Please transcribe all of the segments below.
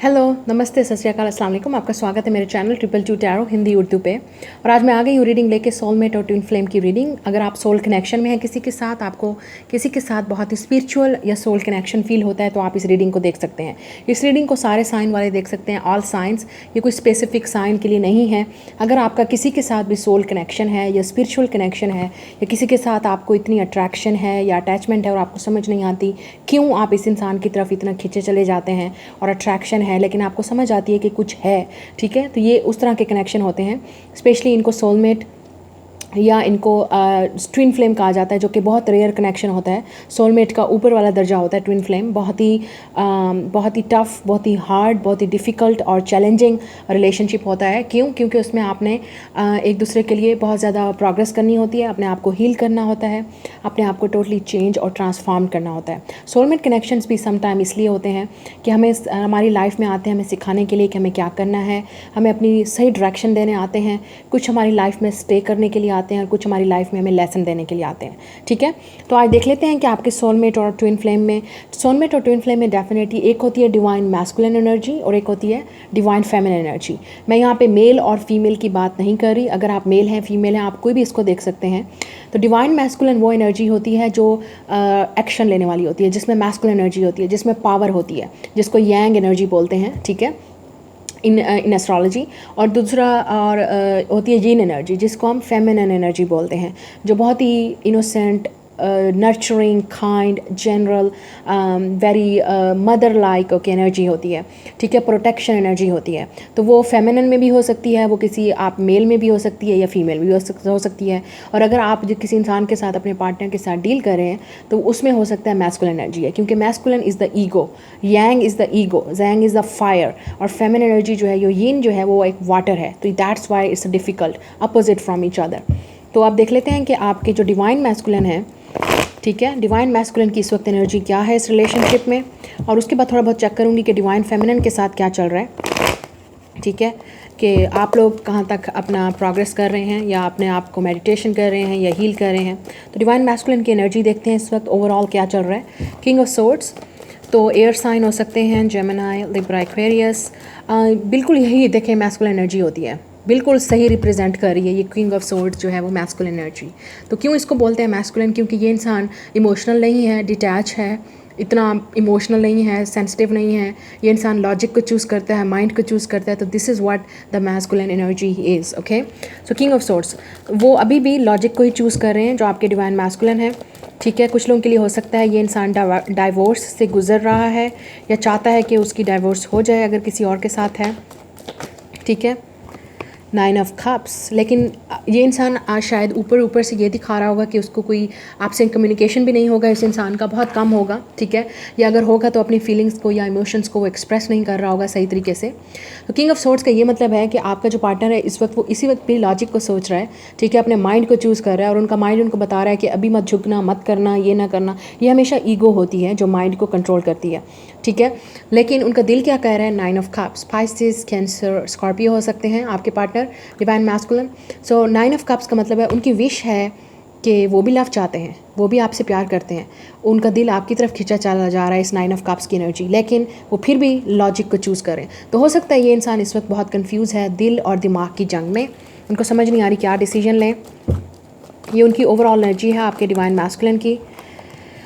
Hello, नमस्ते, सत श्री अकाल, अस्सलाम वालेकुम। आपका स्वागत है मेरे चैनल 222 टैरो हिंदी उर्दू पे। और आज मैं आ गई हूँ रीडिंग लेके सोलमेट और ट्विन फ्लेम की रीडिंग। अगर आप सोल कनेक्शन में हैं किसी के साथ, आपको किसी के साथ बहुत ही स्पिरिचुअल या सोल कनेक्शन फील होता है तो आप इस रीडिंग को देख सकते हैं। इस रीडिंग को सारे साइन वाले देख सकते हैं, ऑल साइंस। ये कोई स्पेसिफिक साइन के लिए नहीं है। अगर आपका किसी के साथ भी सोल कनेक्शन है या स्पिरिचुअल कनेक्शन है या किसी के साथ आपको इतनी अट्रैक्शन है या अटैचमेंट है और आपको समझ नहीं आती क्यों आप इस इंसान की तरफ इतना खींचे चले जाते हैं और अट्रैक्शन है लेकिन आपको समझ आती है कि कुछ है, ठीक है, तो ये उस तरह के कनेक्शन होते हैं। स्पेशली इनको सोलमेट या इनको ट्विन फ्लेम कहा जाता है, जो कि बहुत रेयर कनेक्शन होता है। सोलमेट का ऊपर वाला दर्जा होता है ट्विन फ्लेम। बहुत ही टफ़, बहुत ही हार्ड, बहुत ही डिफ़िकल्ट और चैलेंजिंग रिलेशनशिप होता है। क्योंकि उसमें आपने एक दूसरे के लिए बहुत ज़्यादा प्रोग्रेस करनी होती है, अपने आप को हील करना होता है, अपने आप को टोटली चेंज और ट्रांसफॉर्म करना होता है। सोलमेट कनेक्शंस भी सम टाइम इसलिए होते हैं कि हमें हमारी लाइफ में आते हैं हमें सिखाने के लिए कि हमें क्या करना है, हमें अपनी सही डायरेक्शन देने आते हैं। कुछ हमारी लाइफ में स्टे करने के लिए आते हैं और कुछ हमारी लाइफ में हमें लेसन देने के लिए आते हैं, ठीक है। तो आज देख लेते हैं कि आपके सोलमेट और ट्विन फ्लेम में डेफिनेटली एक होती है डिवाइन मैस्कुलिन एनर्जी और एक होती है डिवाइन फेमिनिन एनर्जी। मैं यहाँ पे मेल और फीमेल की बात नहीं कर रही। अगर आप मेल हैं, फीमेल हैं, आप कोई भी इसको देख सकते हैं। तो डिवाइन मैस्कुलिन वो एनर्जी होती है जो एक्शन लेने वाली होती है, जिसमें मैस्कुलिन एनर्जी होती है, जिसमें पावर होती है, जिसको यांग एनर्जी बोलते हैं, ठीक है, इन एस्ट्रोलॉजी। और दूसरा होती है यीन एनर्जी, जिसको हम फेमिनिन एनर्जी बोलते हैं, जो बहुत ही innocent, nurturing, kind, general, very mother like okay energy होती है, ठीक है, प्रोटेक्शन एनर्जी होती है। तो वो फेमिनिन में भी हो सकती है, वो किसी आप मेल में भी हो सकती है या फीमेल भी हो सकती है। और अगर आप जो किसी इंसान के साथ, अपने पार्टनर के साथ डील कर रहे हैं तो उसमें हो सकता है मैस्कुलिन एनर्जी है, क्योंकि masculine is the ego, Yang is the ego, Yang is the fire, और फेमिनिन एनर्जी जो है, यो यीन जो है, वो एक वाटर है। तो that's why it's difficult opposite from each other. तो आप देख लेते हैं कि आपके जो डिवाइन मैस्कुलिन है, ठीक है, डिवाइन मैस्कुलिन की इस वक्त एनर्जी क्या है इस रिलेशनशिप में, और उसके बाद थोड़ा बहुत चेक करूँगी कि डिवाइन फेमिनिन के साथ क्या चल रहा है, ठीक है, कि आप लोग कहाँ तक अपना प्रोग्रेस कर रहे हैं या अपने आप को मेडिटेशन कर रहे हैं या हील कर रहे हैं। तो डिवाइन मैस्कुलिन की एनर्जी देखते हैं इस वक्त ओवरऑल क्या चल रहा है। किंग ऑफ सोर्ड्स, तो एयर साइन हो सकते हैं, जेमिनी, लिब्रा, एक्वेरियस। बिल्कुल यही देखें मैस्कुलिन एनर्जी होती है, बिल्कुल सही रिप्रेजेंट कर रही है ये किंग ऑफ सोर्ड्स जो है वो मैस्कुलिन एनर्जी। तो क्यों इसको बोलते हैं मैस्कुलिन? क्योंकि ये इंसान इमोशनल नहीं है, डिटैच है, इतना इमोशनल नहीं है, सेंसिटिव नहीं है। ये इंसान लॉजिक को चूज़ करता है, माइंड को चूज़ करता है। तो this is what the masculine energy is, okay. So king of swords वो अभी भी लॉजिक को ही चूज़ कर रहे हैं, जो आपके डिवाइन मैस्कुलिन है, ठीक है। कुछ लोगों के लिए हो सकता है ये इंसान डाइवोर्स से गुजर रहा है या चाहता है कि उसकी डाइवोर्स हो जाए अगर किसी और के साथ है, ठीक है। 9 ऑफ कप्स, लेकिन ये इंसान आज शायद ऊपर से ये दिखा रहा होगा कि उसको कोई आपसे कम्युनिकेशन भी नहीं होगा, इस इंसान का बहुत कम होगा, ठीक है, या अगर होगा तो अपनी फीलिंग्स को या इमोशंस को वो एक्सप्रेस नहीं कर रहा होगा सही तरीके से। तो किंग ऑफ सोर्ड्स का ये मतलब है कि आपका जो पार्टनर है इस वक्त वो इसी वक्त भी लॉजिक को सोच रहा है, ठीक है, अपने माइंड को चूज़ कर रहा है और उनका माइंड उनको बता रहा है कि अभी मत झुकना, मत करना, ये ना करना। ये हमेशा ईगो होती है जो माइंड को कंट्रोल करती है, ठीक है। लेकिन उनका दिल क्या कह रहा है? 9 of cups, Pisces, cancer, Scorpio हो सकते हैं आपके partner divine masculine. So 9 of cups का मतलब है उनकी विश है कि वो भी लव चाहते हैं, वो भी आपसे प्यार करते हैं, उनका दिल आपकी तरफ खींचा चला जा रहा है इस 9 ऑफ कप्स की एनर्जी, लेकिन वो फिर भी लॉजिक को चूज़ करें। तो हो सकता है ये इंसान इस वक्त बहुत कंफ्यूज है, दिल और दिमाग की जंग में, उनको समझ नहीं आ रही क्या डिसीजन लें। ये उनकी ओवरऑल एनर्जी है आपके डिवाइन मैस्कुलिन की।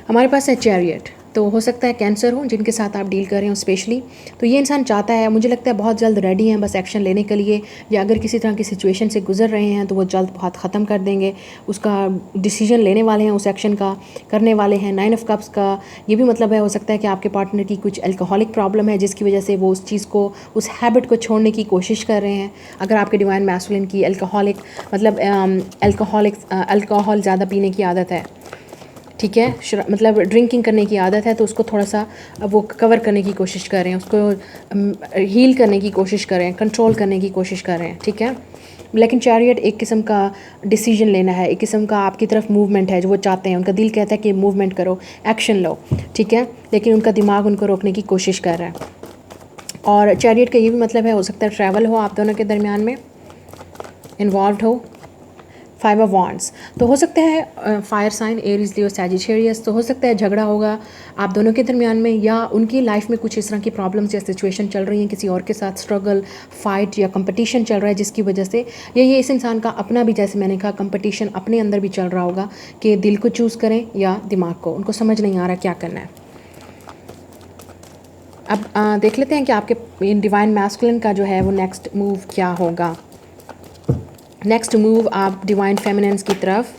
हमारे पास है चैरियट, तो हो सकता है कैंसर हो जिनके साथ आप डील कर रहे हो स्पेशली। तो ये इंसान चाहता है, मुझे लगता है बहुत जल्द रेडी हैं बस एक्शन लेने के लिए, या अगर किसी तरह की सिचुएशन से गुजर रहे हैं तो वो जल्द बहुत ख़त्म कर देंगे, उसका डिसीजन लेने वाले हैं, उस एक्शन का करने वाले हैं। 9 ऑफ कप्स का ये भी मतलब है, हो सकता है कि आपके पार्टनर की कुछ अल्कोहलिक प्रॉब्लम है जिसकी वजह से वो उस चीज़ को, उस हैबिट को छोड़ने की कोशिश कर रहे हैं। अगर आपके डिवाइन मैस्कुलिन की अल्कोहलिक मतलब अल्कोहल ज़्यादा पीने की आदत है, ठीक है, मतलब ड्रिंकिंग करने की आदत है, तो उसको थोड़ा सा वो कवर करने की कोशिश कर रहे हैं, उसको हील करने की कोशिश कर रहे हैं, कंट्रोल करने की कोशिश कर रहे हैं, ठीक है। लेकिन चैरियट एक किस्म का डिसीजन लेना है, एक किस्म का आपकी तरफ मूवमेंट है जो वो चाहते हैं। उनका दिल कहता है कि मूवमेंट करो, एक्शन लो, ठीक है, लेकिन उनका दिमाग उनको रोकने की कोशिश कर रहा है। और चैरियट का ये भी मतलब है, हो सकता है ट्रैवल हो आप दोनों के दरमियान में, इन्वॉल्व हो, फाइव ऑफ वॉन्ड्स, तो हो सकता है fire sign Aries Leo Sagittarius, तो हो सकता है झगड़ा होगा आप दोनों के दरमियान में, या उनकी लाइफ में कुछ इस तरह की प्रॉब्लम्स या सिचुएशन चल रही हैं, किसी और के साथ स्ट्रगल, फाइट या कंपटीशन चल रहा है, जिसकी वजह से ये इस इंसान का अपना भी, जैसे मैंने कहा, कंपटीशन अपने अंदर भी चल रहा होगा कि दिल को चूज़ करें या दिमाग को, उनको समझ नहीं आ रहा क्या करना है। अब देख लेते हैं कि आपके डिवाइन मैस्कुलिन का जो है वो नेक्स्ट मूव क्या होगा। नेक्स्ट मूव आप डिवाइन फेमिनिन्स की तरफ,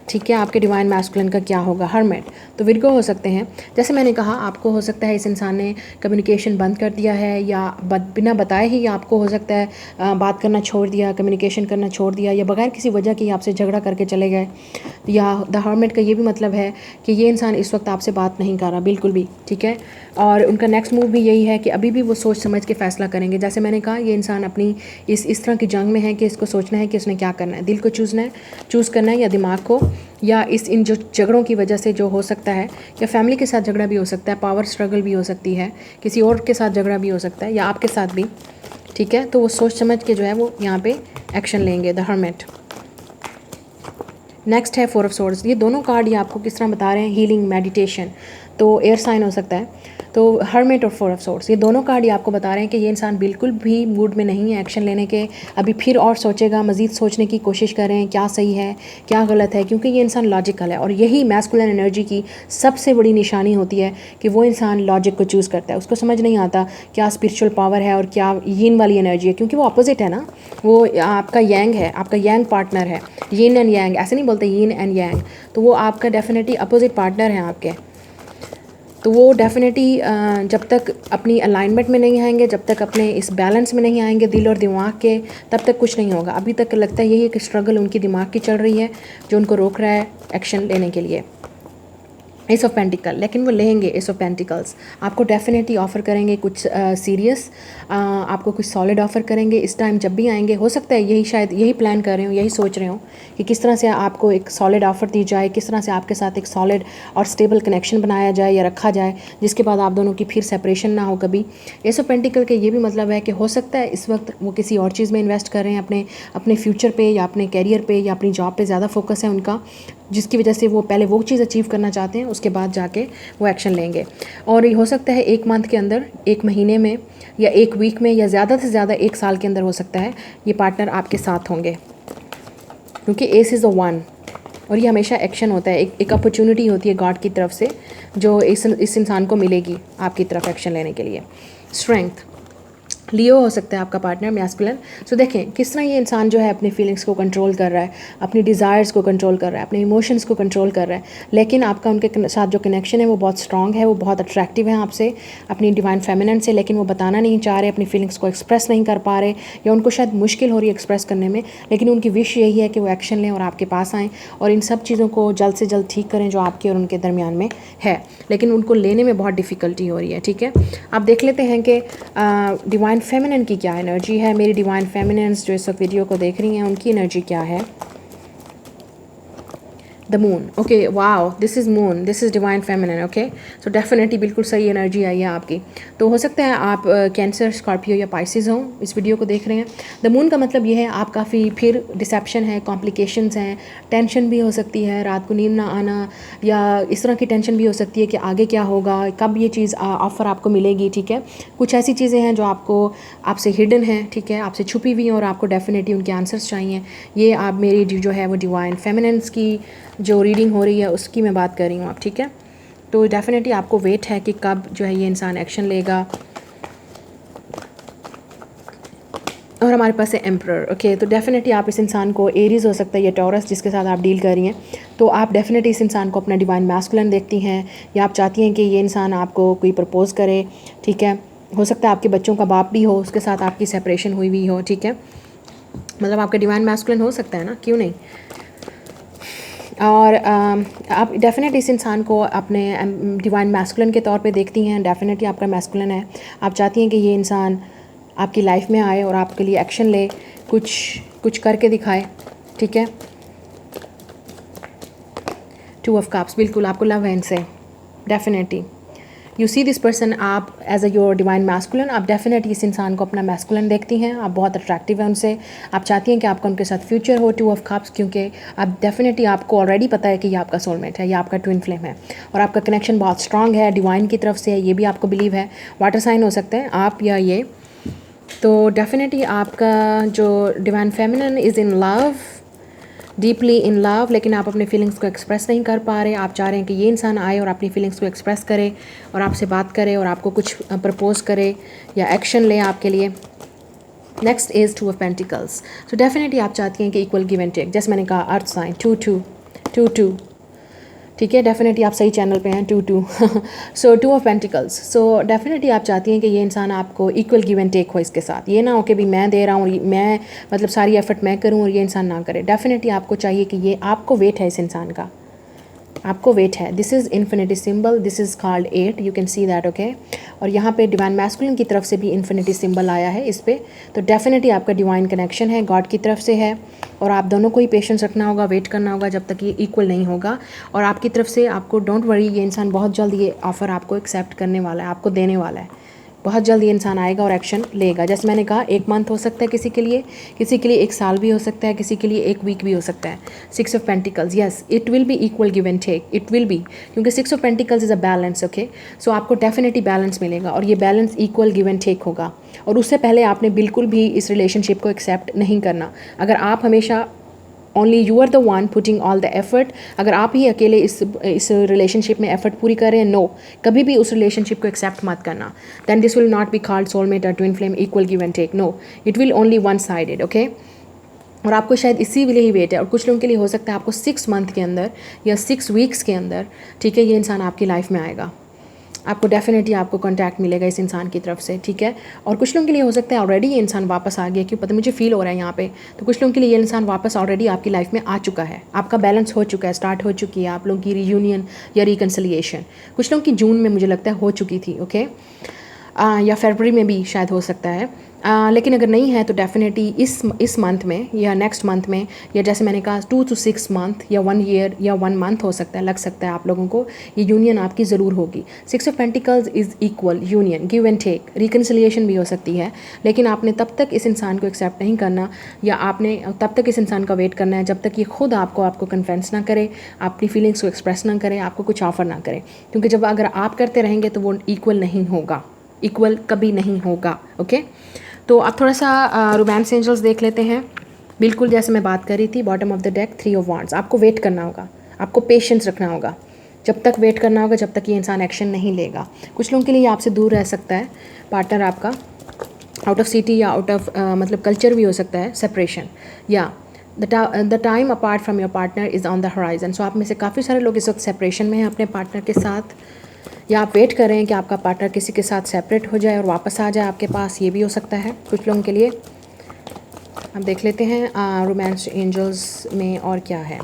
ठीक है, आपके डिवाइन मैस्कुलिन का क्या होगा। हर्मिट, तो विर्गो हो सकते हैं, जैसे मैंने कहा आपको हो सकता है इस इंसान ने कम्युनिकेशन बंद कर दिया है, या बिना बताए ही आपको हो सकता है बात करना छोड़ दिया, कम्युनिकेशन करना छोड़ दिया, या बगैर किसी वजह के आपसे झगड़ा करके चले गए। या द हर्मिट का ये भी मतलब है कि ये इंसान इस वक्त आपसे बात नहीं कर रहा बिल्कुल भी, ठीक है, और उनका नेक्स्ट मूव भी यही है कि अभी भी वो सोच समझ के फ़ैसला करेंगे। जैसे मैंने कहा ये इंसान अपनी इस तरह की जंग में है कि इसको सोचना है कि उसने क्या करना है, दिल को चूज़ करना है या दिमाग को, या इन जो झगड़ों की वजह से जो हो सकता है, या फैमिली के साथ झगड़ा भी हो सकता है, पावर स्ट्रगल भी हो सकती है, किसी और के साथ झगड़ा भी हो सकता है, या आपके साथ भी, ठीक है, तो वो सोच समझ के जो है वो यहाँ पे एक्शन लेंगे। The hermit. नेक्स्ट है फोर ऑफ सोर्ड्स। ये दोनों कार्ड ये आपको किस तरह बता रहे हैं, हीलिंग, मेडिटेशन, तो एयर साइन हो सकता है। तो हर्मिट और फोर ऑफ सोर्ड्स ये दोनों कार्ड ये आपको बता रहे हैं कि ये इंसान बिल्कुल भी मूड में नहीं है एक्शन लेने के, अभी फिर और सोचेगा, मज़ीद सोचने की कोशिश करें क्या सही है क्या गलत है, क्योंकि ये इंसान लॉजिकल है, और यही मैस्कुलिन एनर्जी की सबसे बड़ी निशानी होती है कि वो इंसान लॉजिक को चूज़ करता है, उसको समझ नहीं आता क्या स्पिरिचुअल पावर है और क्या यीन वाली एनर्जी है, क्योंकि वो अपोजिट है ना, वो आपका यांग है, आपका यांग पार्टनर है, यीन एंड यांग ऐसे नहीं बोलते, यीन एंड यांग, तो वो आपका डेफिनेटली अपोजिट पार्टनर है आपके। तो वो डेफिनेटली जब तक अपनी अलाइनमेंट में नहीं आएंगे, जब तक अपने इस बैलेंस में नहीं आएंगे दिल और दिमाग के, तब तक कुछ नहीं होगा। अभी तक लगता है यही एक स्ट्रगल उनकी दिमाग की चल रही है जो उनको रोक रहा है एक्शन लेने के लिए। एस ऑफ पेंटिकल, लेकिन वो लेंगे एस ऑफ पेंटिकल्स, आपको डेफिनेटली ऑफ़र करेंगे कुछ सीरियस, आपको कुछ सॉलिड ऑफ़र करेंगे इस टाइम जब भी आएंगे। हो सकता है यही शायद यही प्लान कर रहे हो, यही सोच रहे हो कि किस तरह से आपको एक सॉलिड ऑफ़र दी जाए, किस तरह से आपके साथ एक सॉलिड और स्टेबल कनेक्शन बनाया जाए या रखा जाए, जिसके बाद आप दोनों की फिर सेपरेशन ना हो कभी। एस ऑफ पेंटिकल के ये भी मतलब है कि हो सकता है इस वक्त वो किसी और चीज़ में इन्वेस्ट कर रहे हैं, अपने फ्यूचर पे या अपने कैरियर पे या अपनी जॉब पे ज़्यादा फोकस है उनका, जिसकी वजह से वो पहले वो चीज़ अचीव करना चाहते हैं, उसके बाद जाके वो एक्शन लेंगे। और ये हो सकता है एक मंथ के अंदर, एक महीने में, या एक वीक में, या ज़्यादा से ज़्यादा एक साल के अंदर हो सकता है ये पार्टनर आपके साथ होंगे, क्योंकि एस इज़ अ वन, और ये हमेशा एक्शन होता है, एक अपॉर्चुनिटी होती है गॉड की तरफ से जो इस इंसान को मिलेगी आपकी तरफ एक्शन लेने के लिए। स्ट्रेंथ, लियो हो सकता है आपका पार्टनर मैस्कुलिन। सो देखें किस तरह ये इंसान जो है अपनी फीलिंग्स को कंट्रोल कर रहा है, अपनी डिज़ायर्स को कंट्रोल कर रहा है, अपने इमोशंस को कंट्रोल कर रहा है, लेकिन आपका उनके साथ जो कनेक्शन है वो बहुत स्ट्रॉन्ग है, वो बहुत अट्रैक्टिव है आपसे, अपनी डिवाइन फेमिनिन से, लेकिन वो बताना नहीं चाह रहे, अपनी फीलिंग्स को एक्सप्रेस नहीं कर पा रहे, या उनको शायद मुश्किल हो रही है एक्सप्रेस करने में, लेकिन उनकी विश यही है कि वो एक्शन लें और आपके पास आएँ और इन सब चीज़ों को जल्द से जल्द ठीक करें जो आपके और उनके दरमियान में है, लेकिन उनको लेने में बहुत डिफ़िकल्टी हो रही है। ठीक है, आप देख लेते हैं कि डिवाइन फेमिनिन की क्या एनर्जी है। मेरी डिवाइन फेमिनिन्स जो इस वक्त वीडियो को देख रही हैं उनकी एनर्जी क्या है। The moon, okay, wow, this is moon, this is divine feminine, okay, so definitely बिल्कुल सही एनर्जी आई है आपकी। तो हो सकता है आप कैंसर, स्कॉर्पियो या पाइसिस हों, इस वीडियो को देख रहे हैं। द मून का मतलब ये है आप काफ़ी फिर डिसेप्शन है, कॉम्प्लिकेशंस हैं, टेंशन भी हो सकती है, रात को नींद ना आना, या इस तरह की टेंशन भी हो सकती है कि आगे क्या होगा, कब ये चीज़ ऑफ़र आपको मिलेगी। ठीक है, कुछ ऐसी चीज़ें हैं जो आपसे हिडन है, ठीक है, आपसे छुपी हुई हैं और आपको डेफिनेटली उनके आंसर्स चाहिए। ये आप मेरी जो है वो डिवाइन फेमिनिन्स की जो रीडिंग हो रही है उसकी मैं बात कर रही हूँ आप, ठीक है। तो डेफिनेटली आपको वेट है कि कब जो है ये इंसान एक्शन लेगा। और हमारे पास है एम्परर, ओके, तो डेफिनेटली आप इस इंसान को, एरीज हो सकता है या टॉरस जिसके साथ आप डील कर रही हैं, तो आप डेफिनेटली इस इंसान को अपना डिवाइन मैस्कुलिन देखती हैं, या आप चाहती हैं कि ये इंसान आपको कोई प्रपोज़ करे। ठीक है, हो सकता है आपके बच्चों का बाप भी हो, उसके साथ आपकी सेपरेशन हुई हो। ठीक है, मतलब आपका डिवाइन मैस्कुलिन हो सकता है ना, क्यों नहीं। और आप डेफिनेटली इस इंसान को अपने डिवाइन मैस्कुलिन के तौर पे देखती हैं, डेफिनेटली आपका मैस्कुलिन है। आप चाहती हैं कि ये इंसान आपकी लाइफ में आए और आपके लिए एक्शन ले, कुछ करके दिखाए। ठीक है, टू ऑफ कप्स, बिल्कुल आपको लव है इनसे, definitely you see this person, आप as a your divine masculine, आप डेफिनेटली इस इंसान को अपना मैस्कुलिन देखती हैं, आप बहुत अट्रैक्टिव हैं उनसे, आप चाहती हैं कि आपका उनके साथ फ्यूचर हो, 2 ऑफ कप्स, क्योंकि आप डेफिनेटली आपको ऑलरेडी पता है कि ये आपका सोलमेट है, ये आपका ट्विन फ्लेम है और आपका कनेक्शन बहुत स्ट्रांग है, डिवाइन की तरफ से है, ये भी आपको बिलीव है। वाटर साइन हो सकते हैं आप या ये, तो डेफिनेटली आपका जो divine feminine is in love, deeply in love, लेकिन आप अपने फीलिंग्स को एक्सप्रेस नहीं कर पा रहे। आप चाह रहे हैं कि ये इंसान आए और अपनी फीलिंग्स को एक्सप्रेस करे और आपसे बात करे और आपको कुछ प्रपोज करे या एक्शन ले आपके लिए। Next is 2 of pentacles. So definitely आप चाहती हैं कि इक्वल गिव एंड टेक, जैसे मैंने कहा अर्थ साइन 2-2, ठीक है, डेफिनेटली आप सही चैनल पे हैं 2-2 सो 2 ऑफ पेंटिकल्स। सो डेफिनेटली आप चाहती हैं कि ये इंसान आपको इक्वल गिव एंड टेक हो इसके साथ, ये ना हो कि भी मैं दे रहा हूँ, मैं मतलब सारी एफर्ट मैं करूँ और ये इंसान ना करे। डेफिनेटली आपको चाहिए कि ये आपको वेट है इस इंसान का, आपको वेट है। This is infinity symbol, this is called 8, you can see that, okay. और यहाँ पे डिवाइन मैस्कुलिन की तरफ से भी इन्फिनिटी सिंबल आया है इस पे, तो डेफिनेटली आपका डिवाइन कनेक्शन है, गॉड की तरफ से है और आप दोनों को ही पेशेंस रखना होगा, वेट करना होगा जब तक ये इक्वल नहीं होगा। और आपकी तरफ से आपको डोंट वरी, ये इंसान बहुत जल्द ये ऑफ़र आपको एक्सेप्ट करने वाला है, आपको देने वाला है, बहुत जल्द ये इंसान आएगा और एक्शन लेगा। जैसे मैंने कहा 1 मंथ हो सकता है किसी के लिए 1 साल भी हो सकता है, किसी के लिए 1 वीक भी हो सकता है। 6 of pentacles, yes it will be equal give and take, it will be, क्योंकि 6 of pentacles is a balance, okay. So आपको डेफिनेटली बैलेंस मिलेगा और ये balance equal give and take होगा। और उससे पहले आपने बिल्कुल भी इस रिलेशनशिप को एक्सेप्ट नहीं करना। अगर आप हमेशा only you are the one putting all the effort, अगर आप ही अकेले इस रिलेशनशिप में एफर्ट पूरी कर रहे हैं, नो, कभी भी उस रिलेशनशिप को एक्सेप्ट मत करना। Then this will not be called soulmate और twin flame equal give and take, no, it will only one sided, okay. और आपको शायद इसी लिए ही वेट है, और कुछ लोगों के लिए हो सकता है आपको 6 मंथ के अंदर या 6 वीक्स के अंदर, ठीक है, ये इंसान आपकी लाइफ में आएगा, आपको डेफिनेटली आपको कांटेक्ट मिलेगा इस इंसान की तरफ से, ठीक है। और कुछ लोगों के लिए हो सकता है ऑलरेडी ये इंसान वापस आ गया, क्यों पता मुझे फील हो रहा है यहाँ पे, तो कुछ लोगों के लिए ये इंसान वापस ऑलरेडी आपकी लाइफ में आ चुका है, आपका बैलेंस हो चुका है, स्टार्ट हो चुकी है आप लोगों की रियूनियन या रिकन्सिलिएशन। कुछ लोगों की जून में मुझे लगता है हो चुकी थी, ओके, या फरवरी में भी शायद हो सकता है। लेकिन अगर नहीं है तो डेफिनेटली इस मंथ में या नेक्स्ट मंथ में, या जैसे मैंने कहा 2 to 6 मंथ या 1 ईयर या 1 मंथ हो सकता है, लग सकता है आप लोगों को, ये यूनियन आपकी ज़रूर होगी। 6 of pentacles is equal union, give and take, reconciliation भी हो सकती है, लेकिन आपने तब तक इस इंसान को एक्सेप्ट नहीं करना, या आपने तब तक इस इंसान का वेट करना है जब तक ये खुद आपको कन्फेंस ना करे, अपनी फीलिंग्स को एक्सप्रेस ना करे, आपको कुछ ऑफ़र ना करे, क्योंकि जब अगर आप करते रहेंगे तो वो इक्वल नहीं होगा, इक्वल कभी नहीं होगा, ओके। तो अब थोड़ा सा रोमांस एंजल्स देख लेते हैं। बिल्कुल जैसे मैं बात कर रही थी, bottom of the deck 3 of wands, आपको वेट करना होगा, आपको पेशेंस रखना होगा, जब तक वेट करना होगा जब तक ये इंसान एक्शन नहीं लेगा। कुछ लोगों के लिए आपसे दूर रह सकता है पार्टनर आपका, आउट ऑफ सिटी या आउट ऑफ मतलब कल्चर भी हो सकता है, सेपरेशन, या the time apart from your partner is on the horizon. So आप में से काफ़ी सारे लोग इस वक्त सेपरेशन में हैं अपने पार्टनर के साथ, या आप वेट कर रहे हैं कि आपका पार्टनर किसी के साथ सेपरेट हो जाए और वापस आ जाए आपके पास, ये भी हो सकता है कुछ लोगों के लिए। अब देख लेते हैं रोमांस एंजल्स में और क्या है।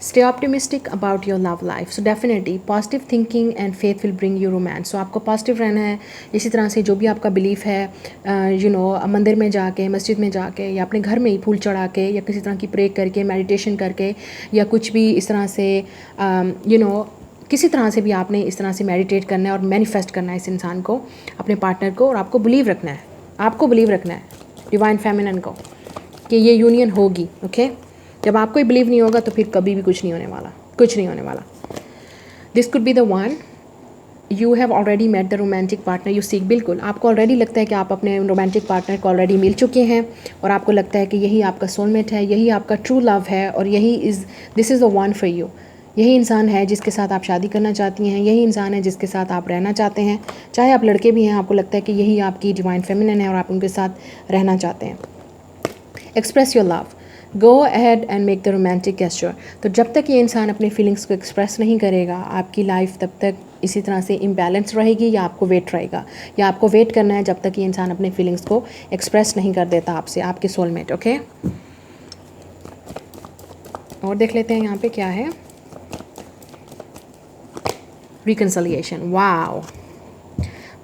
Stay optimistic about your love life, so definitely positive thinking and faith will bring you romance. So आपको पॉजिटिव रहना है, इसी तरह से जो भी आपका बिलीफ है, मंदिर में जाके, मस्जिद में जाके, या अपने घर में ही फूल चढ़ा के, या किसी तरह की प्रे करके, मेडिटेशन करके, या कुछ भी इस तरह से किसी तरह से भी आपने इस तरह से मेडिटेट करना है और मैनिफेस्ट करना है इस इंसान को, अपने पार्टनर को, और आपको बिलीव रखना है, डिवाइन फेमिनिन को, कि ये यूनियन होगी, ओके। जब आपको ही बिलीव नहीं होगा तो फिर कभी भी कुछ नहीं होने वाला। This could be the one, you have already met the romantic partner you seek. बिल्कुल आपको ऑलरेडी लगता है कि आप अपने रोमांटिक पार्टनर को ऑलरेडी मिल चुके हैं, और आपको लगता है कि यही आपका सोलमेट है, यही आपका ट्रू लव है, और this is the one for you. यही इंसान है जिसके साथ आप शादी करना चाहती हैं, यही इंसान है जिसके साथ आप रहना चाहते हैं, चाहे आप लड़के भी हैं, आपको लगता है कि यही आपकी डिवाइन फेमिनिन है और आप उनके साथ रहना चाहते हैं। Express your love, go ahead and make the romantic gesture. तो जब तक ये इंसान अपने फीलिंग्स को एक्सप्रेस नहीं करेगा, आपकी लाइफ तब तक इसी तरह से इम्बैलेंस रहेगी, या आपको वेट रहेगा, या आपको वेट करना है जब तक ये इंसान अपने फीलिंग्स को एक्सप्रेस नहीं कर देता आपसे, आपके सोलमेट, ओके। और देख लेते हैं यहाँ पे क्या है। Reconciliation, wow,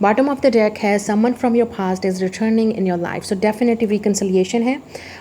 bottom of the deck है someone from your past is returning in your life. So definitive reconciliation है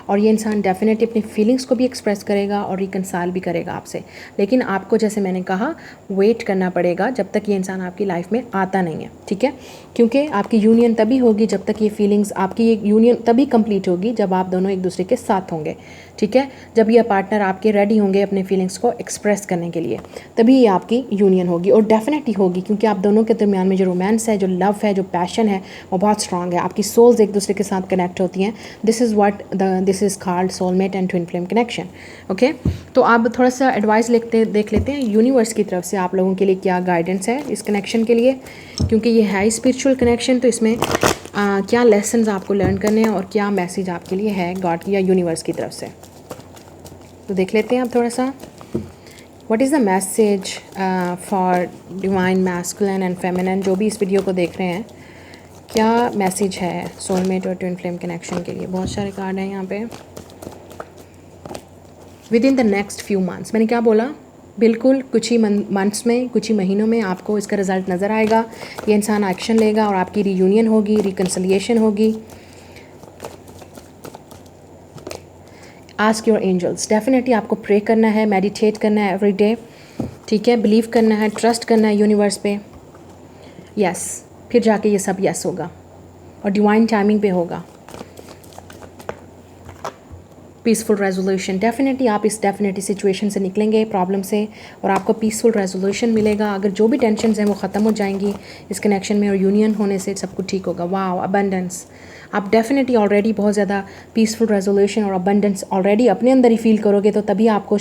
और ये इंसान डेफिनेटली अपनी फीलिंग्स को भी एक्सप्रेस करेगा और रिकन्साइल भी करेगा आपसे। लेकिन आपको जैसे मैंने कहा वेट करना पड़ेगा जब तक ये इंसान आपकी लाइफ में आता नहीं है, ठीक है, क्योंकि आपकी यूनियन तभी होगी जब तक ये फीलिंग्स, आपकी ये यूनियन तभी कंप्लीट होगी जब आप दोनों एक दूसरे के साथ होंगे, ठीक है, जब ये पार्टनर आपके रेडी होंगे अपने फीलिंग्स को एक्सप्रेस करने के लिए, तभी ये आपकी यूनियन होगी। और डेफिनेटली होगी क्योंकि आप दोनों के दरमियान में जो रोमांस है, जो लव है, जो पैशन है, वो बहुत स्ट्रांग है। आपकी सोल्स एक दूसरे के साथ कनेक्ट होती हैं। This is called soulmate and twin flame connection. Okay, तो आप थोड़ा सा एडवाइस देख लेते हैं यूनिवर्स की तरफ से आप लोगों के लिए क्या गाइडेंस है इस कनेक्शन के लिए, क्योंकि ये है स्पिरिचुअल कनेक्शन। तो इसमें क्या लेसन्स आपको लर्न करने हैं और क्या मैसेज आपके लिए है गॉड की या यूनिवर्स की तरफ से, तो देख लेते हैं आप थोड़ा सा। What is the message for divine masculine and feminine, जो भी इस वीडियो को देख रहे हैं, क्या मैसेज है सोलमेट और ट्विन फ्लेम कनेक्शन के लिए। बहुत सारे कार्ड हैं यहाँ पे। With in the next few months, मैंने क्या बोला, बिल्कुल कुछ ही मंथ्स में, कुछ ही महीनों में आपको इसका रिजल्ट नज़र आएगा। ये इंसान एक्शन लेगा और आपकी रीयूनियन होगी, रिकन्सिलिएशन होगी। आस्क योर एंजल्स, डेफिनेटली आपको प्रे करना है, मेडिटेट करना है एवरी डे, ठीक है, बिलीव करना है, ट्रस्ट करना है यूनिवर्स पे। यस, फिर जाके ये सब यस होगा और डिवाइन टाइमिंग पे होगा। पीसफुल रेजोल्यूशन, डेफिनेटली आप इस डेफिनेटली सिचुएशन से निकलेंगे, प्रॉब्लम से, और आपको पीसफुल रेजोल्यूशन मिलेगा। अगर जो भी टेंशन हैं वो ख़त्म हो जाएंगी इस कनेक्शन में और यूनियन होने से सब कुछ ठीक होगा। वाओ, अबंडेंस, आप डेफिनेटली ऑलरेडी बहुत ज़्यादा पीसफुल रेजोल्यूशन और अबंडेंस ऑलरेडी अपने अंदर ही फील करोगे, तो तभी आपको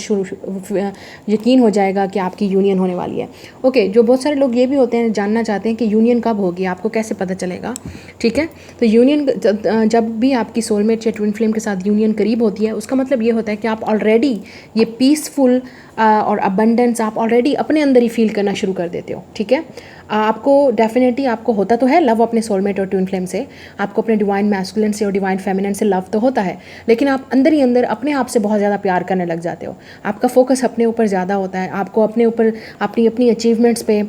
यकीन हो जाएगा कि आपकी यूनियन होने वाली है। ओके, जो बहुत सारे लोग ये भी होते हैं, जानना चाहते हैं कि यूनियन कब होगी, आपको कैसे पता चलेगा, ठीक है। तो यूनियन जब भी आपकी सोलमेट या ट्विन फ्लेम के साथ यूनियन करीब होती है, उसका मतलब ये होता है कि आप ऑलरेडी ये पीसफुल और अबंडेंस आप ऑलरेडी अपने अंदर ही फील करना शुरू कर देते हो, ठीक है। आपको डेफिनेटली आपको होता तो है लव अपने सोलमेट और ट्विन फ्लेम से, आपको अपने डिवाइन मैस्कुलिन से और डिवाइन फेमिनिन से लव तो होता है, लेकिन आप अंदर ही अंदर अपने आप से बहुत ज़्यादा प्यार करने लग जाते हो। आपका फोकस अपने ऊपर ज़्यादा होता है, आपको अपने ऊपर, अपनी अचीवमेंट्स पे,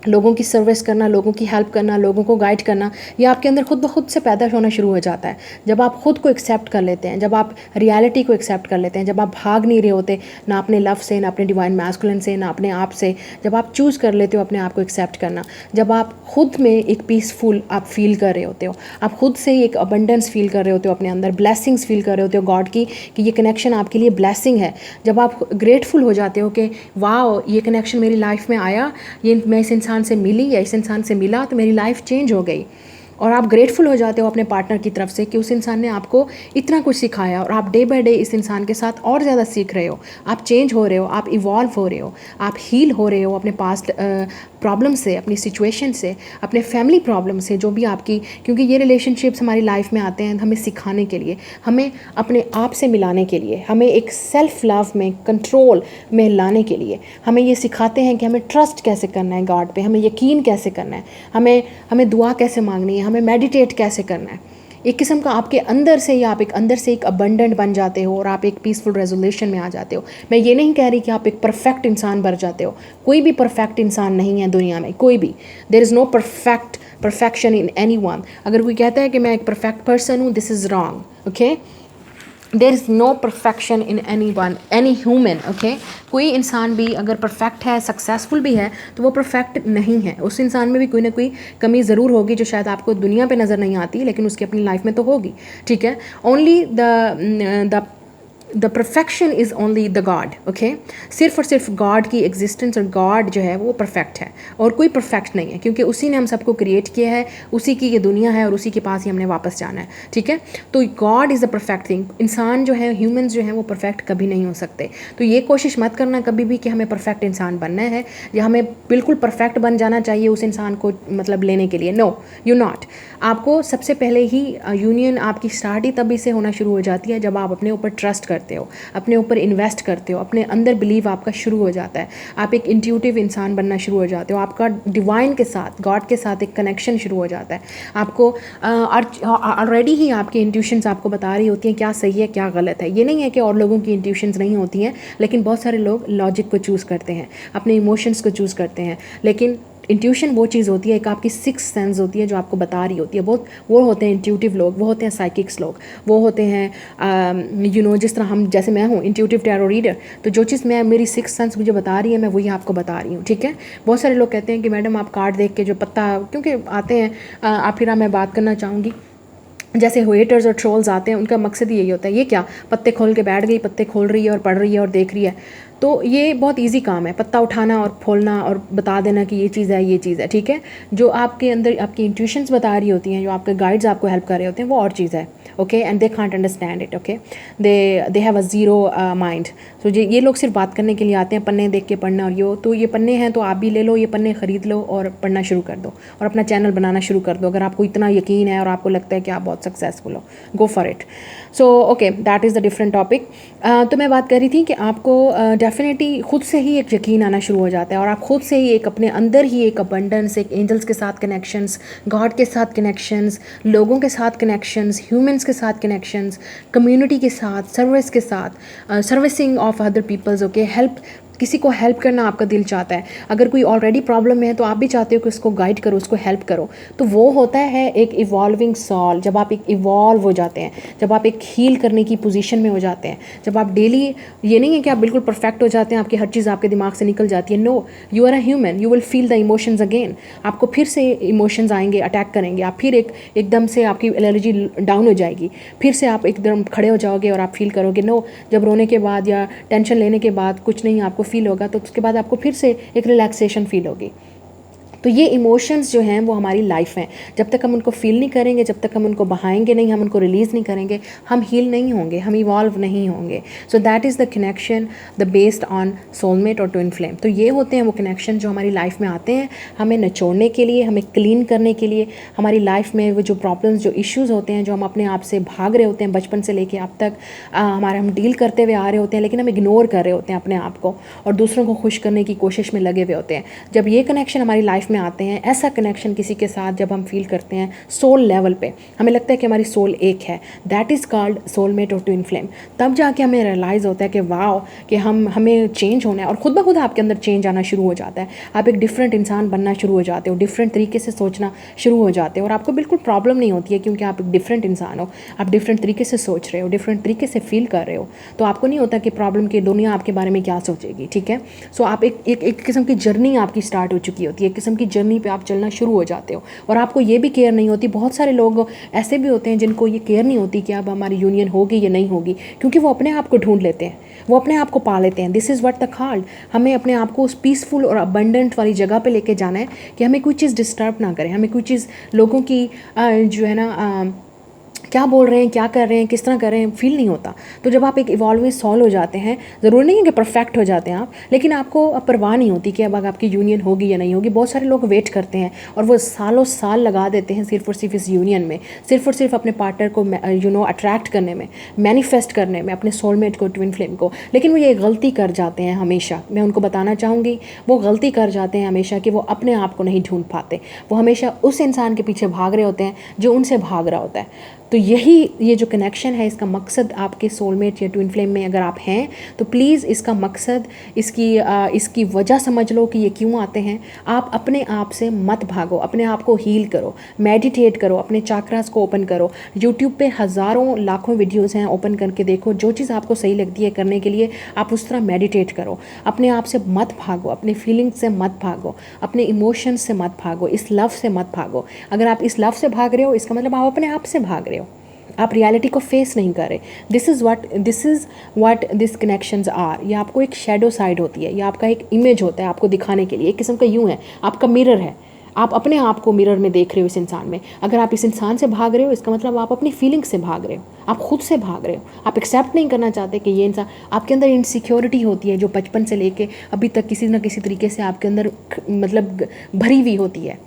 लोगों की सर्विस करना, लोगों की हेल्प करना, लोगों को गाइड करना, ये आपके अंदर खुद ब खुद से पैदा होना शुरू हो जाता है। जब आप खुद को एक्सेप्ट कर लेते हैं, जब आप रियलिटी को एक्सेप्ट कर लेते हैं, जब आप भाग नहीं रहे होते ना अपने लव से, ना अपने डिवाइन मैस्कुलिन से, ना अपने आप से, जब आप चूज़ कर लेते हो अपने आप को एक्सेप्ट करना, जब आप खुद में एक पीसफुल आप फील कर रहे होते हो, आप खुद से एक अबंडेंस फील कर रहे होते हो अपने अंदर, ब्लेसिंग्स फील कर रहे होते हो गॉड की कि ये कनेक्शन आपके लिए ब्लेसिंग है, जब आप ग्रेटफुल हो जाते हो कि वाओ ये कनेक्शन मेरी लाइफ में आया, ये मैं इस इंसान से मिली या इस इंसान से मिला तो मेरी लाइफ चेंज हो गई, और आप ग्रेटफुल हो जाते हो अपने पार्टनर की तरफ से कि उस इंसान ने आपको इतना कुछ सिखाया और आप डे बाय डे इस इंसान के साथ और ज़्यादा सीख रहे हो, आप चेंज हो रहे हो, आप इवॉल्व हो रहे हो, आप हील हो रहे हो अपने पास्ट प्रॉब्लम से, अपनी सिचुएशन से, अपने फैमिली प्रॉब्लम से, जो भी आपकी, क्योंकि ये रिलेशनशिप्स हमारी लाइफ में आते हैं हमें सिखाने के लिए, हमें अपने आप से मिलाने के लिए, हमें एक सेल्फ लव में, कंट्रोल में लाने के लिए, हमें ये सिखाते हैं कि हमें ट्रस्ट कैसे करना है गॉड पे, हमें यकीन कैसे करना है, हमें दुआ कैसे मांगनी है, हमें मेडिटेट कैसे करना है। एक किस्म का आपके अंदर से ही आप एक अंदर से एक अबंडेंट बन जाते हो और आप एक पीसफुल रेजोल्यूशन में आ जाते हो। मैं ये नहीं कह रही कि आप एक परफेक्ट इंसान बन जाते हो, कोई भी परफेक्ट इंसान नहीं है दुनिया में, कोई भी, there is no perfection in anyone. अगर कोई कहता है कि मैं एक परफेक्ट पर्सन हूँ, this is wrong, okay. There is no perfection in anyone, any human, okay. कोई इंसान भी अगर परफेक्ट है, सक्सेसफुल भी है, तो वो परफेक्ट नहीं है। उस इंसान में भी कोई ना कोई कमी ज़रूर होगी जो शायद आपको दुनिया पे नज़र नहीं आती, लेकिन उसकी अपनी लाइफ में तो होगी, ठीक है। Only the perfection is only the God, okay. सिर्फ और सिर्फ गॉड की एग्जिस्टेंस और गॉड जो है वो परफेक्ट है और कोई परफेक्ट नहीं है, क्योंकि उसी ने हम सबको क्रिएट किया है, उसी की ये दुनिया है और उसी के पास ही हमने वापस जाना है, ठीक है। तो God is the perfect thing. इंसान जो है, ह्यूमंस जो हैं वो परफेक्ट कभी नहीं हो सकते। तो ये कोशिश मत करना कभी भी कि हमें परफेक्ट इंसान बनना है या हमें बिल्कुल परफेक्ट बन जाना चाहिए उस इंसान को मतलब लेने के लिए। No, you not. आपको सबसे पहले ही यूनियन आपकी स्टार्ट ही तभी से होना शुरू हो जाती है जब आप अपने ऊपर ट्रस्ट करते हो, अपने ऊपर इन्वेस्ट करते हो, अपने अंदर बिलीव आपका शुरू हो जाता है, आप एक इंट्यूटिव इंसान बनना शुरू हो जाते हो, आपका डिवाइन के साथ, गॉड के साथ एक कनेक्शन शुरू हो जाता है। आपको ऑलरेडी ही आपकी इंट्यूशंस आपको बता रही होती हैं क्या सही है क्या गलत है। ये नहीं है कि और लोगों की इंट्यूशंस नहीं होती हैं, लेकिन बहुत सारे लोग लॉजिक को चूज़ करते हैं, अपने इमोशंस को चूज़ करते हैं, लेकिन इंट्यूशन वो चीज़ होती है, एक आपकी सिक्स सेंस होती है जो आपको बता रही होती है। बहुत वो होते हैं इंट्यूटिव लोग, वो होते हैं साइकिक्स लोग, वो होते हैं जिस तरह हम, जैसे मैं हूँ इंट्यूटिव टैरो रीडर, तो जो चीज़ मैं, मेरी सिक्स सेंस मुझे बता रही है, मैं वही आपको बता रही हूँ, ठीक है। बहुत सारे लोग कहते हैं कि मैडम आप कार्ड देख के जो पत्ता, क्योंकि आते हैं आप, फिर मैं बात करना चाहूँगी, जैसे हेटर्स और ट्रोल्स आते हैं, उनका मकसद यही होता है, ये क्या पत्ते खोल के बैठ गई, पत्ते खोल रही है और पढ़ रही है और देख रही है। तो ये बहुत इजी काम है, पत्ता उठाना और खोलना और बता देना कि ये चीज़ है, ये चीज़ है, ठीक है। जो आपके अंदर आपकी इंट्यूशंस बता रही होती हैं, जो आपके गाइड्स आपको हेल्प कर रहे होते हैं, वो और चीज़ है, okay. And they can't understand it, okay. They have a zero mind. तो ये लोग सिर्फ बात करने के लिए आते हैं, पन्ने देख के पढ़ना, और तो ये पन्ने हैं तो आप भी ले लो, ये पन्ने ख़रीद लो और पढ़ना शुरू कर दो और अपना चैनल बनाना शुरू कर दो। अगर आपको इतना यकीन है और आपको लगता है कि आप बहुत सक्सेसफुल हो, go for it. So okay, that is the different topic. तो मैं बात कर रही थी कि आपको डेफिनेटली खुद से ही एक यकीन आना शुरू हो जाता है, और आप खुद से ही एक अपने अंदर ही एक अबंडेंस, एक एंजल्स के साथ कनेक्शंस, गॉड के साथ कनेक्शंस, लोगों के साथ कनेक्शंस, ह्यूमंस के साथ कनेक्शंस, कम्युनिटी के साथ, सर्विस के साथ, servicing of other peoples, okay, help, किसी को हेल्प करना आपका दिल चाहता है। अगर कोई ऑलरेडी प्रॉब्लम में है तो आप भी चाहते हो कि उसको गाइड करो, उसको हेल्प करो। तो वो होता है एक इवॉल्विंग सोल। जब आप एक इवॉल्व हो जाते हैं, जब आप एक हील करने की पोजीशन में हो जाते हैं, जब आप डेली, ये नहीं है कि आप बिल्कुल परफेक्ट हो जाते हैं, आपकी हर चीज़ आपके दिमाग से निकल जाती है। No, you are a human, you will feel the emotions again. आपको फिर से इमोशंस आएंगे, अटैक करेंगे, आप फिर एकदम से आपकी एनर्जी डाउन हो जाएगी, फिर से आप एकदम खड़े हो जाओगे और आप फील करोगे नो। जब रोने के बाद या टेंशन लेने के बाद कुछ नहीं आपको फील होगा, तो उसके बाद आपको फिर से एक रिलैक्सेशन फील होगी। तो ये इमोशंस जो हैं वो हमारी लाइफ हैं। जब तक हम उनको फील नहीं करेंगे, जब तक हम उनको बहाएंगे नहीं, हम उनको रिलीज़ नहीं करेंगे, हम हील नहीं होंगे, हम इवॉल्व नहीं होंगे। सो that is the connection, the based on soulmate और ट्विन फ्लेम। तो ये होते हैं वो कनेक्शन जो हमारी लाइफ में आते हैं, हमें निचोड़ने के लिए, हमें क्लीन करने के लिए, हमारी लाइफ में वो जो प्रॉब्लम्स, जो इश्यूज़ होते हैं, जो हम अपने आप से भाग रहे होते हैं बचपन से लेके अब तक, हम डील करते हुए आ रहे होते हैं, लेकिन हम इग्नोर कर रहे होते हैं अपने आप को, और दूसरों को खुश करने की कोशिश में लगे हुए होते हैं। जब ये कनेक्शन हमारी लाइफ में आते हैं, ऐसा कनेक्शन किसी के साथ जब हम फील करते हैं सोल लेवल पे, हमें लगता है कि हमारी सोल एक है, दैट इज़ कॉल्ड सोलमेट और ट्विन फ्लेम। तब जाके हमें रियलाइज़ होता है कि वाओ, कि हमें चेंज होना है, और खुद ब खुद आपके अंदर चेंज आना शुरू हो जाता है। आप एक डिफरेंट इंसान बनना शुरू हो जाते हो, डिफरेंट तरीके से सोचना शुरू हो जाते हो, और आपको बिल्कुल प्रॉब्लम नहीं होती है, क्योंकि आप एक डिफरेंट इंसान हो, आप डिफरेंट तरीके से सोच रहे हो, डिफरेंट तरीके से फील कर रहे हो। तो आपको नहीं होता कि प्रॉब्लम की दुनिया आपके बारे में क्या सोचेगी, ठीक है। सो आप एक किस्म की जर्नी आपकी स्टार्ट हो चुकी होती है, एक किस्म की जर्नी पे आप चलना शुरू हो जाते हो, और आपको ये भी केयर नहीं होती। बहुत सारे लोग ऐसे भी होते हैं जिनको ये केयर नहीं होती कि अब हमारी यूनियन होगी या नहीं होगी, क्योंकि वो अपने आप को ढूंढ लेते हैं, वो अपने आप को पा लेते हैं। This is what the called. हमें अपने आप को उस पीसफुल और अबंडेंट वाली जगह पे लेके जाना है कि हमें कोई चीज़ डिस्टर्ब ना करे, हमें कोई चीज़ लोगों की जो है ना क्या बोल रहे हैं, क्या कर रहे हैं, किस तरह कर रहे हैं, फील नहीं होता। तो जब आप एक इवॉल्विंग सोल हो जाते हैं, ज़रूरी नहीं है कि परफेक्ट हो जाते हैं आप, लेकिन आपको अब परवाह नहीं होती कि अब आपकी यूनियन होगी या नहीं होगी। बहुत सारे लोग वेट करते हैं और वो सालों साल लगा देते हैं सिर्फ और सिर्फ इस यूनियन में, सिर्फ और सिर्फ अपने पार्टनर को अट्रैक्ट करने में, मैनिफेस्ट करने में, अपने सोलमेट को, ट्विन फ्लेम को। लेकिन वो ये गलती कर जाते हैं हमेशा, मैं उनको बताना चाहूँगी, वो गलती कर जाते हैं हमेशा कि वो अपने आप को नहीं ढूंढ पाते। वो हमेशा उस इंसान के पीछे भाग रहे होते हैं जो उनसे भाग रहा होता है। तो ये जो कनेक्शन है, इसका मकसद आपके सोलमेट या ट्विन फ्लेम में अगर आप हैं तो प्लीज़ इसका मकसद, इसकी वजह समझ लो कि ये क्यों आते हैं। आप अपने आप से मत भागो, अपने आप को हील करो, मेडिटेट करो, अपने चाक्रास को ओपन करो। यूट्यूब पे हज़ारों लाखों वीडियोज़ हैं, ओपन करके देखो, जो चीज़ आपको सही लगती है करने के लिए आप उस तरह मेडिटेट करो। अपने आप से मत भागो, अपने फीलिंग्स से मत भागो, अपने इमोशंस से मत भागो, इस लव से मत भागो। अगर आप इस लव से भाग रहे हो, इसका मतलब आप अपने आप से भाग रहे हो, आप रियलिटी को फेस नहीं कर रहे। This is what this connections are. ये आपको एक शेडो साइड होती है, ये आपका एक इमेज होता है आपको दिखाने के लिए, एक किस्म का यूँ है, आपका मिरर है। आप अपने आप को मिरर में देख रहे हो इस इंसान में। अगर आप इस इंसान से भाग रहे हो, इसका मतलब आप अपनी फीलिंग्स से भाग रहे हो, आप खुद से भाग रहे हो। आप एक्सेप्ट नहीं करना चाहते कि ये इंसान, आपके अंदर इनसिक्योरिटी होती है जो बचपन से लेके अभी तक किसी न किसी तरीके से आपके अंदर मतलब भरी हुई होती है,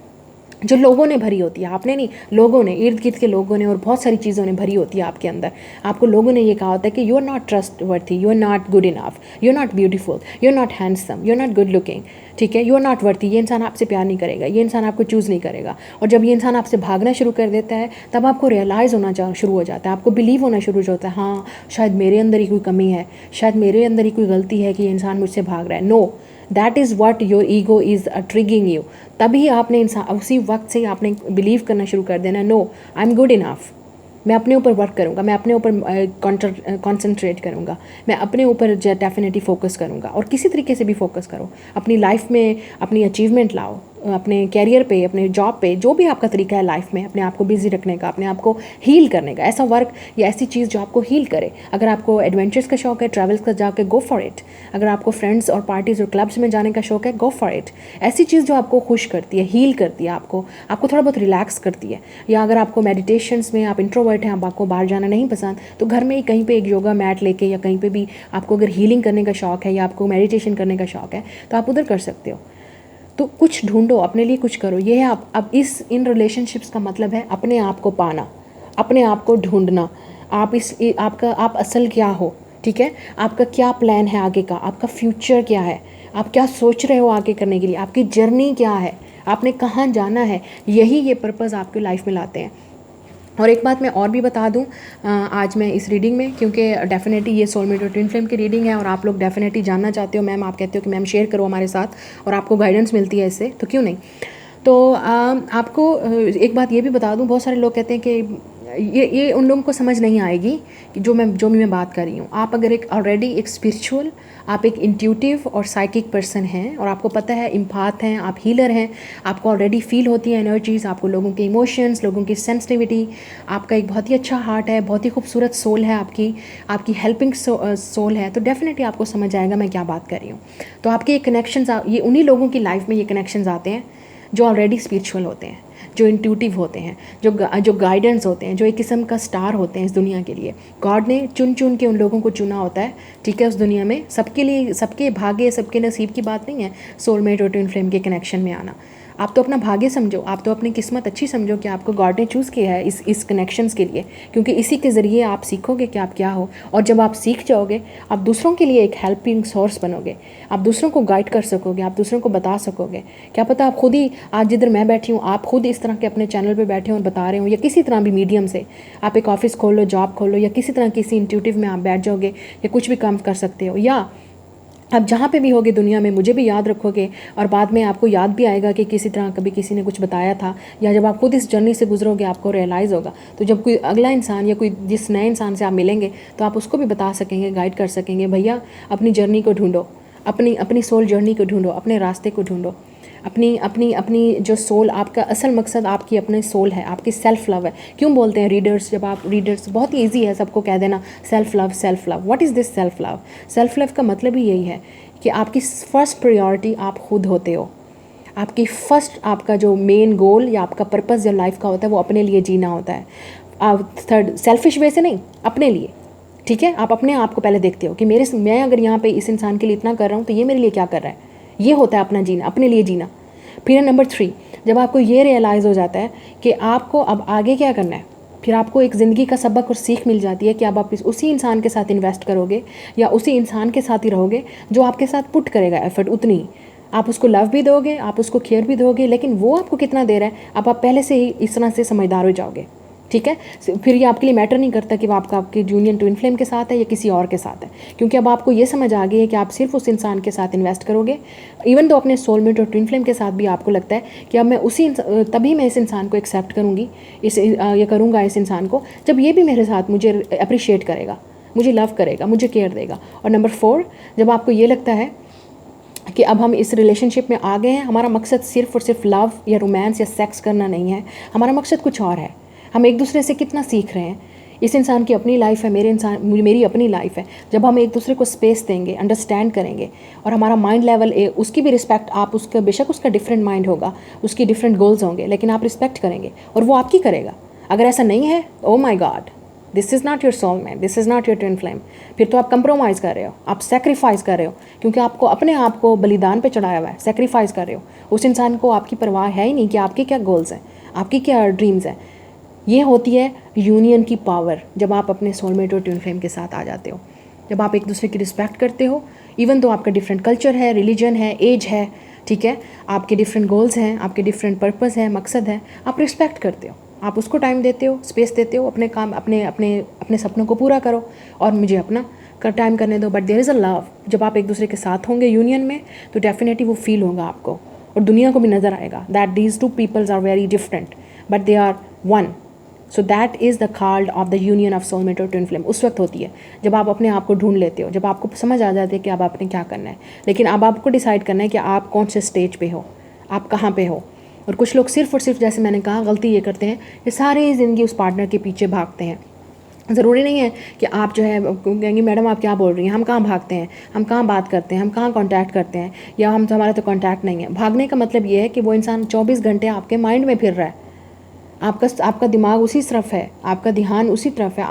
जो लोगों ने भरी होती है, आपने नहीं, लोगों ने, इर्द गिर्द के लोगों ने और बहुत सारी चीज़ों ने भरी होती है आपके अंदर। आपको लोगों ने ये कहा होता है कि you are not trustworthy, you are not good enough, you are not beautiful, you are not handsome, you are not good looking, ठीक है, यू आर नॉट वर्थी, ये इंसान आपसे प्यार नहीं करेगा, ये इंसान आपको चूज़ नहीं करेगा। और जब ये इंसान आपसे भागना शुरू कर देता है तब आपको रियलाइज़ होना शुरू हो जाता है, आपको बिलीव होना शुरू हो जाता है, हाँ शायद मेरे अंदर ही कोई कमी है, शायद मेरे अंदर ही कोई गलती है कि ये इंसान मुझसे भाग रहा है। No, that is what your ego is triggering you. तभी आपने इंसान उसी वक्त से आपने बिलीव करना शुरू कर देना, no I am good enough, मैं अपने ऊपर वर्क करूँगा, मैं अपने ऊपर कॉन्सेंट्रेट करूँगा, मैं अपने ऊपर डेफिनेटली फोकस करूँगा। और किसी तरीके से भी फोकस करो, अपनी लाइफ में अपनी अचीवमेंट लाओ, अपने कैरियर पे, अपने जॉब पे, जो भी आपका तरीका है लाइफ में अपने आप को बिजी रखने का, अपने आप को हील करने का, ऐसा वर्क या ऐसी चीज़ जो आपको हील करे। अगर आपको एडवेंचर्स का शौक है, ट्रैवल्स का जाके गो फॉर इट। अगर आपको फ्रेंड्स और पार्टीज़ और क्लब्स में जाने का शौक है, गो फॉर इट। ऐसी चीज़ जो आपको खुश करती है, हील करती है, आपको थोड़ा बहुत रिलैक्स करती है। या अगर आपको मेडिटेशंस में आप इंट्रोवर्ट हैं, आपको बाहर जाना नहीं पसंद, तो घर में ही कहीं पर एक योगा मैट लेके या कहीं पर भी आपको अगर हीलिंग करने का शौक है या आपको मेडिटेशन करने का शौक है तो आप उधर कर सकते हो। तो कुछ ढूंढो, अपने लिए कुछ करो। ये है आप अब इन रिलेशनशिप्स का मतलब है अपने आप को पाना, अपने आप को ढूंढना। आप असल क्या हो, ठीक है, आपका क्या प्लान है आगे का, आपका फ्यूचर क्या है, आप क्या सोच रहे हो आगे करने के लिए, आपकी जर्नी क्या है, आपने कहाँ जाना है। यही ये पर्पज़ आपकी लाइफ में लाते हैं। और एक बात मैं और भी बता दूं आज मैं इस रीडिंग में, क्योंकि डेफिनेटली ये सोलमेट और ट्विन फ्लेम की रीडिंग है और आप लोग डेफिनेटली जानना चाहते हो, मैम आप कहते हो कि मैम शेयर करो हमारे साथ और आपको गाइडेंस मिलती है इससे, तो क्यों नहीं। तो आपको एक बात ये भी बता दूं, बहुत सारे लोग कहते हैं कि ये उन लोगों को समझ नहीं आएगी कि जो मैं बात कर रही हूँ। आप अगर एक ऑलरेडी एक स्पिरिचुअल, आप एक इंट्यूटिव और साइकिक पर्सन हैं और आपको पता है इम्पाथ हैं, आप हीलर हैं, आपको ऑलरेडी फील होती है एनर्जीज़, आपको लोगों के इमोशंस, लोगों की सेंसिटिविटी, आपका एक बहुत ही अच्छा हार्ट है, बहुत ही खूबसूरत सोल है, आपकी हेल्पिंग सोल है, तो डेफिनेटली आपको समझ आएगा मैं क्या बात कर रही हूँ। तो आपके ये कनेक्शंस, ये उन्हीं लोगों की लाइफ में ये कनेक्शंस आते हैं जो ऑलरेडी स्पिरिचुअल होते हैं, जो इंट्यूटिव होते हैं, जो गाइडेंस होते हैं, जो एक किस्म का स्टार होते हैं इस दुनिया के लिए। गॉड ने चुन के उन लोगों को चुना होता है, ठीक है, उस दुनिया में सबके लिए, सबके भाग्य, सबके नसीब की बात नहीं है सोलमेट और ट्विन फ्लेम के कनेक्शन में आना। आप तो अपना भाग्य समझो, आप तो अपनी किस्मत अच्छी समझो कि आपको गॉड ने चूज़ किया है इस कनेक्शंस के लिए, क्योंकि इसी के ज़रिए आप सीखोगे कि आप क्या हो। और जब आप सीख जाओगे आप दूसरों के लिए एक हेल्पिंग सोर्स बनोगे, आप दूसरों को गाइड कर सकोगे, आप दूसरों को बता सकोगे। क्या पता आप खुद ही आज जिधर मैं बैठी हूँ, आप खुद इस तरह के अपने चैनल पर बैठे हो और बता रहे हो, या किसी तरह भी मीडियम से आप एक ऑफिस खोल लो, जॉब खोल लो, या किसी तरह किसी इंट्यूटिव में आप बैठ जाओगे या कुछ भी काम कर सकते हो। या आप जहाँ पे भी होगे दुनिया में मुझे भी याद रखोगे और बाद में आपको याद भी आएगा कि किसी तरह कभी किसी ने कुछ बताया था, या जब आप खुद इस जर्नी से गुजरोगे आपको रियलाइज़ होगा। तो जब कोई अगला इंसान या कोई जिस नए इंसान से आप मिलेंगे तो आप उसको भी बता सकेंगे, गाइड कर सकेंगे, भैया अपनी जर्नी को ढूंढो, अपनी सोल जर्नी को ढूंढो, अपने रास्ते को ढूंढो, अपनी जो सोल, आपका असल मकसद आपकी अपने सोल है, आपकी सेल्फ लव है। क्यों बोलते हैं रीडर्स, जब आप रीडर्स, बहुत ही ईजी है सबको कह देना self love, self love. What is this self love? Self love का मतलब ही यही है कि आपकी फर्स्ट प्रायोरिटी आप खुद होते हो। आपकी फर्स्ट, आपका जो मेन गोल या आपका पर्पस जो लाइफ का होता है वो अपने लिए जीना होता है। थर्ड, सेल्फिश वे से नहीं, अपने लिए, ठीक है। आप अपने आप को पहले देखते हो कि मैं अगर यहाँ पे इस इंसान के लिए इतना कर रहा हूँ तो ये मेरे लिए क्या कर रहा है। ये होता है अपना जीना, अपने लिए जीना। फिर नंबर 3, जब आपको ये रियलाइज़ हो जाता है कि आपको अब आगे क्या करना है, फिर आपको एक ज़िंदगी का सबक और सीख मिल जाती है कि अब आप उसी इंसान के साथ इन्वेस्ट करोगे या उसी इंसान के साथ ही रहोगे जो आपके साथ पुट करेगा एफर्ट उतनी ही। आप उसको लव भी दोगे, आप उसको केयर भी दोगे, लेकिन वो आपको कितना दे रहा है अब आप पहले से ही इस तरह से समझदार हो जाओगे, ठीक है। फिर ये आपके लिए मैटर नहीं करता कि वो आपके जूनियर ट्विन फ्लेम के साथ है या किसी और के साथ है, क्योंकि अब आपको ये समझ आ गई है कि आप सिर्फ उस इंसान के साथ इन्वेस्ट करोगे। इवन तो अपने सोलमेट और ट्विन फ्लेम के साथ भी आपको लगता है कि अब मैं तभी मैं इस इंसान को एक्सेप्ट करूँगी, ये करूँगा इस इंसान को जब ये भी मेरे साथ मुझे अप्रिशिएट करेगा, मुझे लव करेगा, मुझे केयर देगा। और नंबर 4, जब आपको ये लगता है कि अब हम इस रिलेशनशिप में आ गए हैं, हमारा मकसद सिर्फ और सिर्फ लव या रोमांस या सेक्स करना नहीं है, हमारा मकसद कुछ और है। हम एक दूसरे से कितना सीख रहे हैं, इस इंसान की अपनी लाइफ है, मेरी अपनी लाइफ है। जब हम एक दूसरे को स्पेस देंगे, अंडरस्टैंड करेंगे और हमारा माइंड लेवल उसकी भी रिस्पेक्ट, आप उसका बेशक उसका डिफरेंट माइंड होगा, उसकी डिफरेंट गोल्स होंगे, लेकिन आप रिस्पेक्ट करेंगे और वो आपकी करेगा। अगर ऐसा नहीं है, oh my god, this is not your soulmate, this is not your twin flame. फिर तो आप कंप्रोमाइज़ कर रहे हो, आप सेक्रीफाइस कर रहे हो, क्योंकि आपको अपने आप को बलिदान पे चढ़ाया हुआ है, सेक्रीफाइस कर रहे हो। उस इंसान को आपकी परवाह है ही नहीं कि आपके क्या गोल्स हैं, आपकी क्या ड्रीम्स हैं। ये होती है यूनियन की पावर, जब आप अपने सोलमेट और ट्विन फ्लेम के साथ आ जाते हो, जब आप एक दूसरे की रिस्पेक्ट करते हो। इवन तो आपका डिफरेंट कल्चर है, रिलीजन है, एज है, ठीक है, आपके डिफरेंट गोल्स हैं, आपके डिफरेंट पर्पस है, मकसद है, आप रिस्पेक्ट करते हो, आप उसको टाइम देते हो, स्पेस देते हो, अपने काम अपने अपने अपने सपनों को पूरा करो और मुझे अपना टाइम करने दो। But there is a love, जब आप एक दूसरे के साथ होंगे यूनियन में तो डेफिनेटली वो फील होगा आपको और दुनिया को भी नज़र आएगा that these two peoples are very different but they are one. So that is the called of the union of soulmate और ट्विन फ्लेम। उस वक्त होती है जब आप अपने आप को ढूंढ लेते हो, जब आपको समझ आ जाती है कि अब आपने क्या करना है। लेकिन अब आपको डिसाइड करना है कि आप कौन से स्टेज पे हो, आप कहाँ पे हो। और कुछ लोग सिर्फ और सिर्फ, जैसे मैंने कहा, गलती ये करते हैं कि सारी ज़िंदगी उस पार्टनर के पीछे भागते हैं। ज़रूरी नहीं है कि आप जो है कहेंगे मैडम आप क्या बोल रही हैं, हम कहाँ भागते हैं, हम कहाँ बात करते हैं, हम कहाँ कांटेक्ट करते हैं, या हम हमारा तो कांटेक्ट नहीं है। भागने का मतलब ये है कि वो इंसान 24 घंटे आपके माइंड में फिर रहा है, आपका दिमाग उसी तरफ है, आपका ध्यान उसी तरफ है,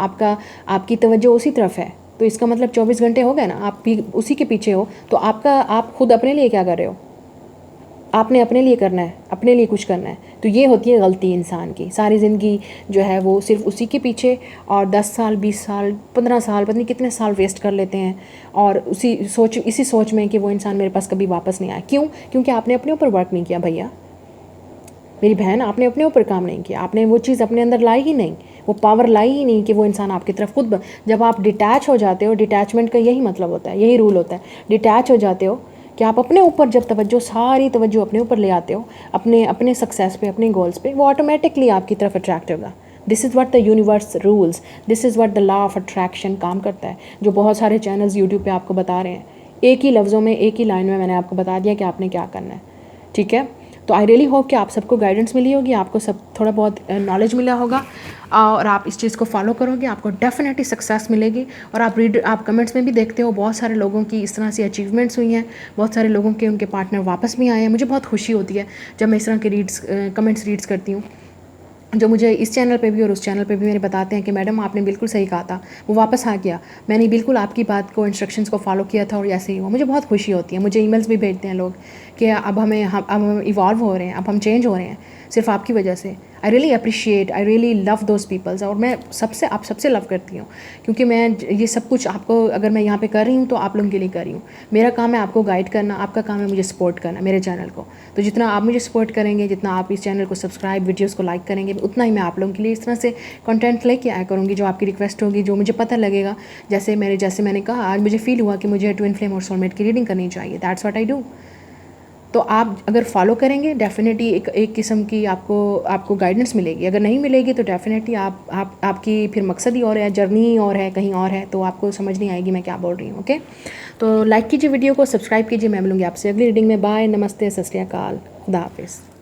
आपकी तवज्जो उसी तरफ है। तो इसका मतलब 24 घंटे हो गए ना, आप भी उसी के पीछे हो। तो आप खुद अपने लिए क्या कर रहे हो, आपने अपने लिए करना है, अपने लिए कुछ करना है। तो ये होती है गलती इंसान की, सारी ज़िंदगी जो है वो सिर्फ उसी के पीछे, और 10 साल 20 साल 15 साल पता नहीं कितने साल वेस्ट कर लेते हैं, और इसी सोच में कि वो इंसान मेरे पास कभी वापस नहीं आया। क्यों? क्योंकि आपने अपने ऊपर वर्क नहीं किया भैया, मेरी बहन, आपने अपने ऊपर काम नहीं किया, आपने वो चीज़ अपने अंदर लाई ही नहीं, वो पावर लाई ही नहीं कि वो इंसान आपकी तरफ खुद जब आप डिटैच हो जाते हो, डिटैचमेंट का यही मतलब होता है, यही रूल होता है, डिटैच हो जाते हो कि आप अपने ऊपर जब सारी तवज्जो अपने ऊपर ले आते हो, अपने सक्सेस पे, अपने गोल्स पे, वो ऑटोमेटिकली आपकी तरफ अट्रैक्ट होगा। This is what the universe rules, this is what the law of attraction काम करता है, जो बहुत सारे चैनल्स यूट्यूब पे आपको बता रहे हैं। एक ही लफ्ज़ों में, एक ही लाइन में मैंने आपको बता दिया कि आपने क्या करना है, ठीक है। तो आई रियली होप कि आप सबको गाइडेंस मिली होगी, आपको सब थोड़ा बहुत नॉलेज मिला होगा, और आप इस चीज़ को फॉलो करोगे, आपको डेफिनेटली सक्सेस मिलेगी। और आप कमेंट्स में भी देखते हो बहुत सारे लोगों की इस तरह से अचीवमेंट्स हुई हैं, बहुत सारे लोगों के उनके पार्टनर वापस भी आए हैं। मुझे बहुत खुशी होती है जब मैं इस तरह के कमेंट्स रीड्स करती हूँ, जो मुझे इस चैनल पे भी और उस चैनल पे भी मेरे बताते हैं कि मैडम आपने बिल्कुल सही कहा था, वो वापस आ गया, मैंने बिल्कुल आपकी बात को, इंस्ट्रक्शंस को फॉलो किया था और ऐसे ही हुआ। मुझे बहुत खुशी होती है। मुझे ईमेल्स भी भेजते हैं लोग कि अब हम इवॉल्व हो रहे हैं, अब हम चेंज हो रहे हैं सिर्फ आपकी वजह से। I really appreciate, I really love those peoples. और मैं आप सबसे लव करती हूँ, क्योंकि मैं ये सब कुछ आपको, अगर मैं यहाँ पे कर रही हूँ तो आप लोगों के लिए कर रही हूँ। मेरा काम है आपको गाइड करना, आपका काम है मुझे सपोर्ट करना, मेरे चैनल को। तो जितना आप मुझे सपोर्ट करेंगे, जितना आप इस चैनल को सब्सक्राइब, वीडियोज़ को लाइक करेंगे, उतना ही मैं आप लोगों के लिए इस तरह से कंटेंट लेके आया करूँगी, जो आपकी रिक्वेस्ट होगी, जो मुझे पता लगेगा। जैसे मैंने कहा, आज मुझे फील हुआ कि मुझे ट्विन फ्लेम और सोलमेट की रीडिंग करनी चाहिए, दैट्स व्हाट आई डू। तो आप अगर फॉलो करेंगे डेफिनेटली एक किस्म की आपको गाइडेंस मिलेगी। अगर नहीं मिलेगी तो डेफिनेटली आपकी फिर मकसद ही और है, जर्नी और है, कहीं और है, तो आपको समझ नहीं आएगी मैं क्या बोल रही हूँ। ओके, तो लाइक कीजिए वीडियो को, सब्सक्राइब कीजिए। मैं मिलूँगी आपसे अगली रीडिंग में। बाय, नमस्ते, सत श्री अकाल, खुदा हाफिज़।